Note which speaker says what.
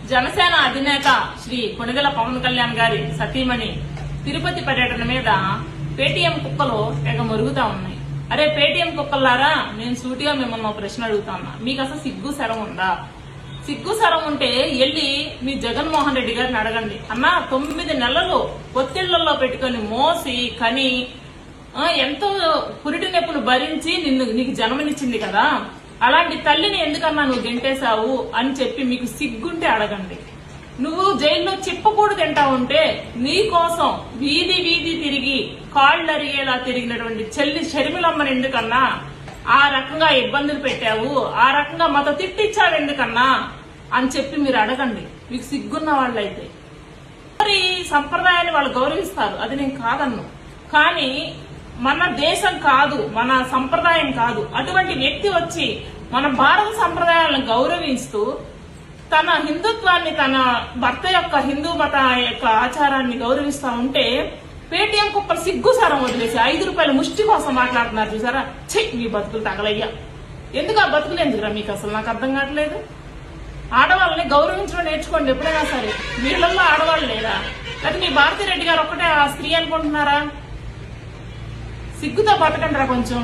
Speaker 1: జనసేన అధినేత శ్రీ కొణిదెల పవన్ కళ్యాణ్ గారి సతీమణి తిరుపతి పర్యటన మీద పేటీఎం కుక్కలు తెగ మరుగుతా ఉన్నాయి. అరే పేటీఎం కుక్కలారా, నేను సూటిగా మిమ్మల్ని ఒక ప్రశ్న అడుగుతాను. మీకు అసలు సిగ్గు శరం ఉందా? సిగ్గు శరం ఉంటే వెళ్ళి మీ జగన్మోహన్ రెడ్డి గారిని అడగండి. అన్నా 9 నెలలు ఒత్తిళ్లలో పెట్టుకుని మోసి కని ఎంతో పురిటి నొప్పులు భరించి నీకు జన్మనిచ్చింది కదా, అలాంటి తల్లిని ఎందుకన్నా నువ్వు గెంటేశావు అని చెప్పి మీకు సిగ్గుంటే అడగండి. నువ్వు జైల్లో చెప్పకూడదు తింటా ఉంటే నీ కోసం వీధి వీధి తిరిగి కాళ్ళు అరిగేలా తిరిగినటువంటి చెల్లి షర్మిలమ్మని ఎందుకన్నా ఆ రకంగా ఇబ్బందులు పెట్టావు, ఆ రకంగా మత తిట్టిచ్చావు ఎందుకన్నా అని చెప్పి మీరు అడగండి. మీకు సిగ్గున్న వాళ్ళైతే మరి సంప్రదాయాన్ని వాళ్ళు గౌరవిస్తారు, అది నేను కాదన్ను. కానీ మన దేశం కాదు, మన సంప్రదాయం కాదు, అటువంటి వ్యక్తి వచ్చి మన భారత సంప్రదాయాలను గౌరవిస్తూ తన హిందుత్వాన్ని, తన భర్త యొక్క హిందూ మత యొక్క ఆచారాన్ని గౌరవిస్తా ఉంటే పేటీఎం కుక్కలు సిగ్గు సరం వదిలేసి 5 రూపాయల ముష్టి కోసం మాట్లాడుతున్నారు చూసారా. చెయ్యి మీ బతుకులు తగలయ్యా. ఎందుకు ఆ బతుకులు ఎందుకురా మీకు అసలు నాకు అర్థం కావట్లేదు. ఆడవాళ్ళని గౌరవించడం నేర్చుకోండి ఎప్పుడైనా సరే. వీళ్ళల్లో ఆడవాళ్ళు లేరా? లేకపోతే మీ భారతీ రెడ్డి గారు ఒక్కటే ఆ స్త్రీ అనుకుంటున్నారా? సిగ్గుతో బతకండి రా కొంచెం.